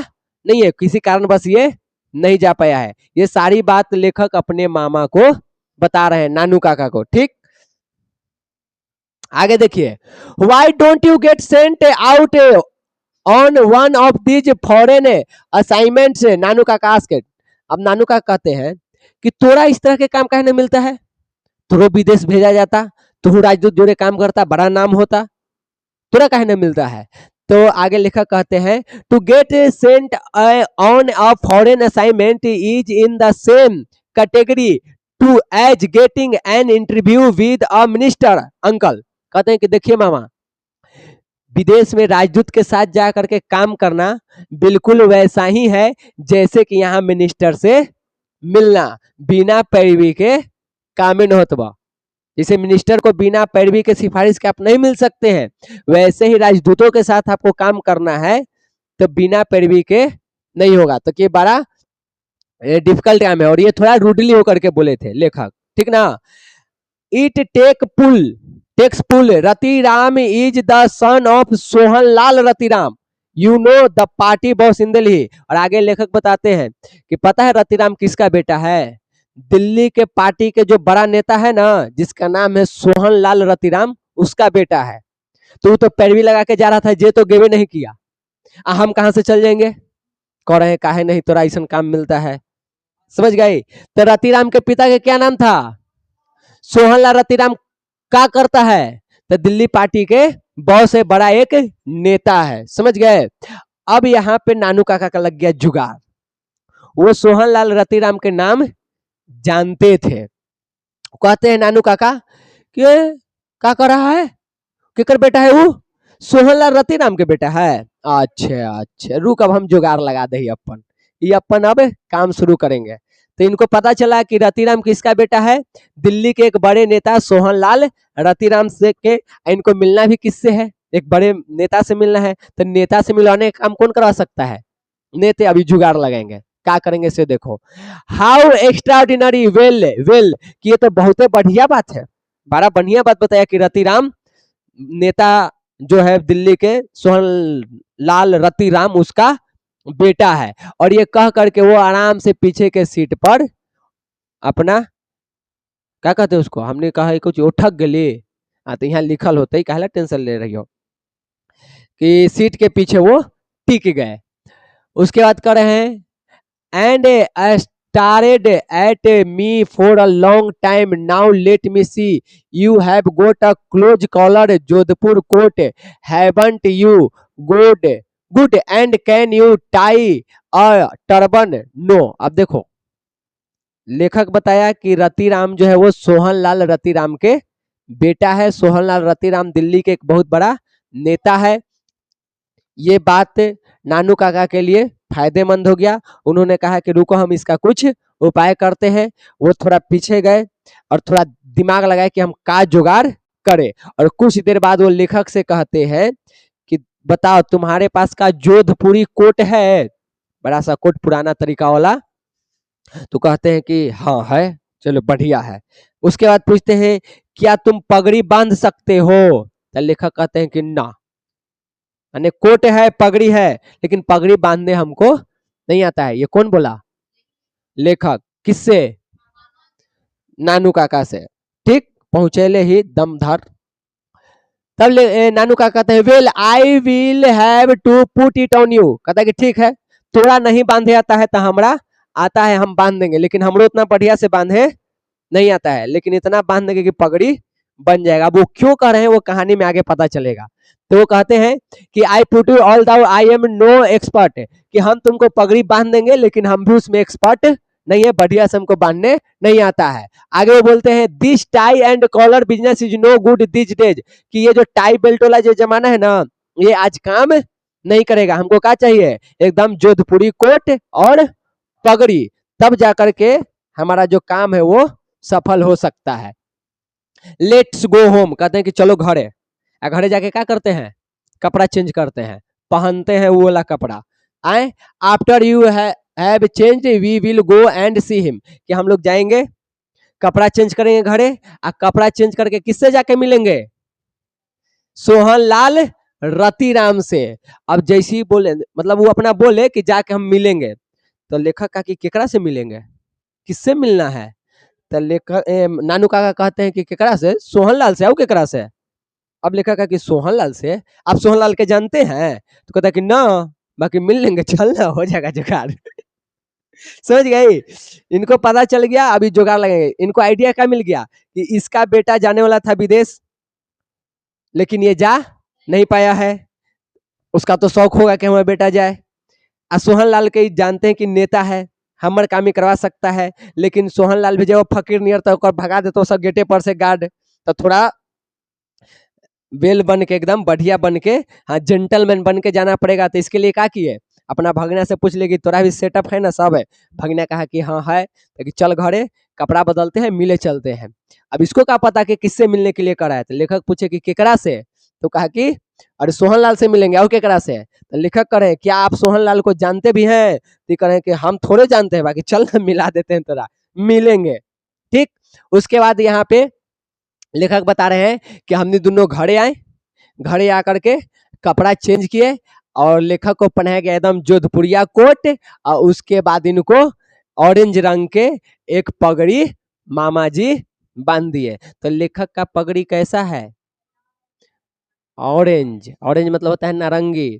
नहीं है, किसी कारण बस ये नहीं जा पाया है। ये सारी बात लेखक अपने मामा को बता रहे हैं, नानू काका को, ठीक। आगे देखिए, why don't you get sent out on one of these foreign assignments? Nanu Kaka asked. अब नानू काका कहते हैं कि तोरा इस तरह के काम कहने मिलता है, तोरो विदेश भेजा जाता, तू राजदूत जोड़े काम करता, बड़ा नाम होता, तोरा कहने मिलता है। तो आगे लेखक कहते हैं to get sent on a foreign assignment is in the same category to as getting an interview with a minister uncle. कहते हैं कि देखिए मामा, विदेश में राजदूत के साथ जा करके काम करना बिल्कुल वैसा ही है जैसे कि यहाँ मिनिस्टर से मिलना, बिना पैरवी के काम न होतबा। जैसे मिनिस्टर को बिना पैरवी के सिफारिश के आप नहीं मिल सकते हैं, वैसे ही राजदूतों के साथ आपको काम करना है तो बिना पैरवी के नहीं होगा। तो ये बड़ा डिफिकल्ट काम है, और ये थोड़ा रूडली होकर के बोले थे लेखक, ठीक ना। It takes pull Ratiram is the son of Sohan Lal Ratiram, you know the party boss in Delhi. और आगे लेखक बताते हैं कि पता है रतिराम किसका बेटा है? दिल्ली के पार्टी के जो बड़ा नेता है ना, जिसका नाम है सोहन लाल रतिराम, उसका बेटा है। तो वो तो पैरवी लगा के जा रहा था, जे तो गेवे नहीं किया, हम कहां से चल जाएंगे? कह रहे हैं काहे नहीं, तोरा ऐसा काम मिलता है, समझ गए? तो रतिराम के पिता के क्या नाम था? सोहन लाल रतिराम। क्या करता है? तो दिल्ली पार्टी के बहुत से बड़ा एक नेता है, समझ गए? अब यहाँ पे नानू काका का लग गया जुगाड़। वो सोहन लाल रतिराम के नाम जानते थे। कहते हैं नानू काका कि क्या कर रहा है, केकर बेटा है वो? सोहन लाल रतिराम के बेटा है। अच्छा, रुक, अब हम जुगाड़ लगा दे अपन, ये अपन अब काम शुरू करेंगे। तो इनको पता चला कि रतिराम किसका बेटा है? दिल्ली के एक बड़े नेता सोहन लाल रतिराम से के। इनको मिलना भी किससे है? एक बड़े नेता से मिलना है। तो नेता से मिलाने का काम कौन करवा सकता है? नेता। अभी जुगाड़ लगाएंगे, क्या करेंगे इसे देखो। हाउ एक्स्ट्राऑर्डिनरी, वेल कि ये तो बहुत बढ़िया बात है, बड़ा बढ़िया बात बताया कि रतिराम नेता जो है दिल्ली के सोहन लाल रतिराम उसका बेटा है। और ये कह करके वो आराम से पीछे के सीट पर अपना, क्या कहते हैं उसको, हमने कहा है कुछ उठक गली, तो यहाँ लिखल होता ही, कहला टेंशन ले रही हो, कि सीट के पीछे वो टिक गए। उसके बाद कह रहे हैं and stared at me for a long time, now let me see, you have got a close collar Jodhpur coat, haven't you? Good, and can you tie a turban? No। अब देखो, लेखक बताया कि रतिराम जो है वो सोहन लाल रतिराम के बेटा है। सोहन लाल रतिराम दिल्ली के एक बहुत बड़ा नेता है। ये बात नानू काका के लिए फायदेमंद हो गया। उन्होंने कहा कि रुको हम इसका कुछ उपाय करते हैं। वो थोड़ा पीछे गए और थोड़ा दिमाग लगाए कि हम का जुगाड़ करें। और कुछ देर बाद वो लेखक से कहते हैं कि बताओ तुम्हारे पास का जोधपुरी कोट है? बड़ा सा कोट पुराना तरीका वाला। तो कहते हैं कि हाँ है, चलो बढ़िया है। उसके बाद पूछते हैं क्या तुम पगड़ी बांध सकते हो? तो लेखक कहते हैं कि ना, यानी कोट है पगड़ी है लेकिन पगड़ी बांधने हमको नहीं आता है। ये कौन बोला? लेखक। किससे? नानू काका से। ठीक, पहुंचेले ही दमधर। तब नानू काका कहते हैं well I will have to put it on you. कहता है कि ठीक है, थोड़ा नहीं बांधे आता है तो हमरा आता है, हम बांध देंगे, लेकिन हमरो उतना बढ़िया से बांधे नहीं आता है, लेकिन इतना बांध देंगे कि पगड़ी बन जाएगा। वो क्यों कह रहे हैं वो कहानी में आगे पता चलेगा। तो वो कहते हैं कि I put you although I am no expert, कि हम तुमको पगड़ी बांध देंगे लेकिन हम भी उसमें एक्सपर्ट नहीं है, बढ़िया से हमको बांधने नहीं आता है। आगे वो बोलते हैं this tie and collar business is no good this days, कि ये जो टाई बेल्ट वाला जो जमाना है ना, ये आज काम नहीं करेगा। हमको क्या चाहिए? एकदम जोधपुरी कोट और पगड़ी, तब जाकर के हमारा जो काम है वो सफल हो सकता है। लेट्स गो होम, कहते हैं कि चलो घरे। घरे जाके क्या करते हैं? कपड़ा चेंज करते हैं, पहनते हैं वो वाला कपड़ा। आए after you have change we will go and see him, कि हम लोग जाएंगे कपड़ा चेंज करेंगे घरे, और कपड़ा चेंज करके किससे जाके मिलेंगे? सोहन लाल रतिराम से। अब जैसे ही बोले, मतलब वो अपना बोले कि जाके हम मिलेंगे, तो लेखक का कि केकरा से मिलेंगे, किससे मिलना है? तो लेखक नानू काका कहते हैं कि केकरा से? सोहन लाल से। आओ केकरा से? अब लेखक का कि सोहन लाल से। आप सोहन लाल के जानते हैं? तो कहता है कि ना, बाकी मिल लेंगे, चल ना हो जाएगा जुगाड़। समझ गई? इनको पता चल गया अभी जुगाड़ लगेंगे। इनको आइडिया क्या मिल गया कि इसका बेटा जाने वाला था विदेश, लेकिन ये जा नहीं पाया है। उसका तो शौक होगा कि हमारा बेटा जाए। सोहन लाल के जानते हैं कि नेता है, हमर कामी करवा सकता है, लेकिन सोहन लाल भी जब फकीर नियर तो भगा देते सब गेटे पर से गार्ड। तो थोड़ा वेल बन के, एकदम बढ़िया बन के, हाँ जेंटलमैन बन के जाना पड़ेगा। तो इसके लिए क्या किए? अपना भगना से पूछ ले कि तोरा भी सेटअप है ना, सब है। भगना कहा कि हाँ है, तो कि चल घरे कपड़ा बदलते हैं, मिले चलते हैं। अब इसको क्या पता कि किससे मिलने के लिए करा है? तो लेखक पूछे कि केकरा से? तो कहा कि अरे सोहन लाल से मिलेंगे। और केकरा से? तो लेखक करें क्या आप सोहन लाल को जानते भी हैं? तो करें कि हम थोड़े जानते हैं, बाकी चल मिला देते हैं, तोरा मिलेंगे। ठीक, उसके बाद यहाँ पे लेखक बता रहे हैं कि हमने दोनों घरे आए, घरे आकर के कपड़ा चेंज किए, और लेखक को पहनाया गया एकदम जोधपुरिया कोट, और उसके बाद इनको ऑरेंज रंग के एक पगड़ी मामा जी बांध दिए। तो लेखक का पगड़ी कैसा है? ऑरेंज। ऑरेंज मतलब होता है नारंगी।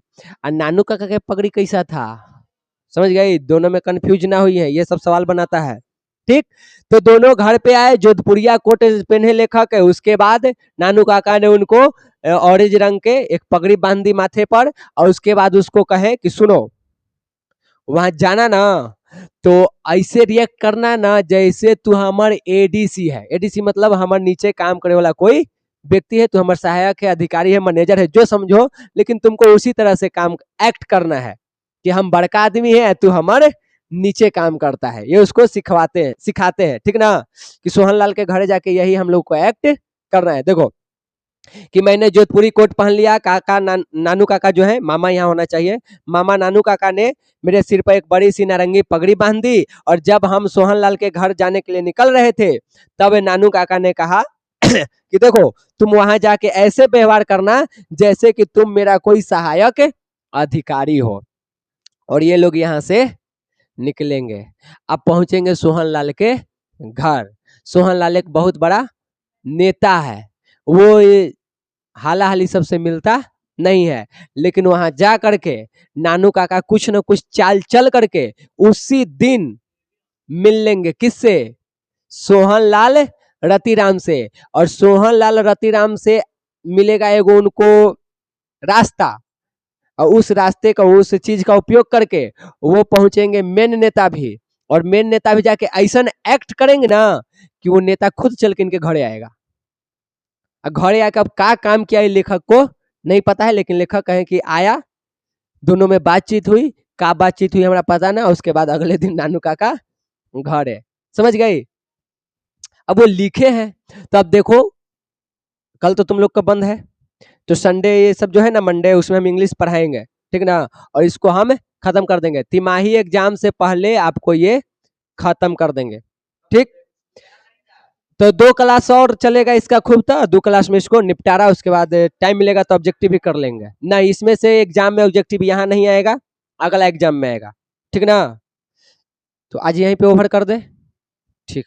और नानू काका का पगड़ी कैसा था? समझ गई? दोनों में कंफ्यूज ना हुई है, ये सब सवाल बनाता है। ठीक, तो दोनों घर पे आए, जोधपुरिया कोट पहने लेखक है। उसके बाद नानू काका ने उनको ऑरेंज रंग के एक पगड़ी बांध दी माथे पर, और उसके बाद उसको कहे कि सुनो, वहां जाना ना तो ऐसे रिएक्ट करना ना जैसे तू हमार एडीसी है। एडीसी मतलब हमारे नीचे काम करे वाला कोई व्यक्ति है, तू हमारे सहायक है, अधिकारी है, मैनेजर है, जो समझो, लेकिन तुमको उसी तरह से काम एक्ट करना है कि हम बड़का आदमी है, तू हमारे नीचे काम करता है। ये उसको सिखाते हैं। ठीक ना? कि सोहन लाल के घरे जाके यही हम लोग को एक्ट करना है। देखो कि मैंने जोधपुरी कोट पहन लिया, काका नानू काका जो है, मामा यहाँ होना चाहिए, मामा नानू काका ने मेरे सिर पर एक बड़ी सी नारंगी पगड़ी बांध दी, और जब हम सोहन लाल के घर जाने के लिए निकल रहे थे, तब नानू काका ने कहा कि देखो तुम वहां जाके ऐसे व्यवहार करना जैसे कि तुम मेरा कोई सहायक अधिकारी हो। और ये लोग यहाँ से निकलेंगे, अब पहुंचेंगे सोहन लाल के घर। सोहन लाल एक बहुत बड़ा नेता है, वो हालाहाली सबसे मिलता नहीं है, लेकिन वहां जा करके नानू काका कुछ न कुछ चाल चल करके उसी दिन मिल लेंगे। किससे? सोहन लाल रतिराम से। और सोहन लाल रतिराम से मिलेगा एगो उनको रास्ता, और उस रास्ते का, उस चीज का उपयोग करके वो पहुंचेंगे मेन नेता भी। और मेन नेता भी जाके ऐसा एक्ट करेंगे ना कि वो नेता खुद चल के इनके घरे आएगा। घरे आकर अब क्या काम किया है लेखक को नहीं पता है, लेकिन लेखक कहे कि आया, दोनों में बातचीत हुई, का बातचीत हुई हमारा पता ना। उसके बाद अगले दिन नानू काका घर है। समझ गई? अब वो लिखे हैं, तो अब देखो कल तो तुम लोग का बंद है, तो संडे ये सब जो है ना, मंडे, उसमें हम इंग्लिश पढ़ाएंगे। ठीक ना, और इसको हम खत्म कर देंगे, तिमाही एग्जाम से पहले आपको ये खत्म कर देंगे। ठीक, तो 2 क्लास और चलेगा इसका खूब, तो 2 क्लास में इसको निपटारा, उसके बाद टाइम मिलेगा तो ऑब्जेक्टिव भी कर लेंगे ना। इसमें से एग्जाम में ऑब्जेक्टिव यहाँ नहीं आएगा, अगला एग्जाम में आएगा। ठीक ना, तो आज यहीं पे ओवर कर दे। ठीक।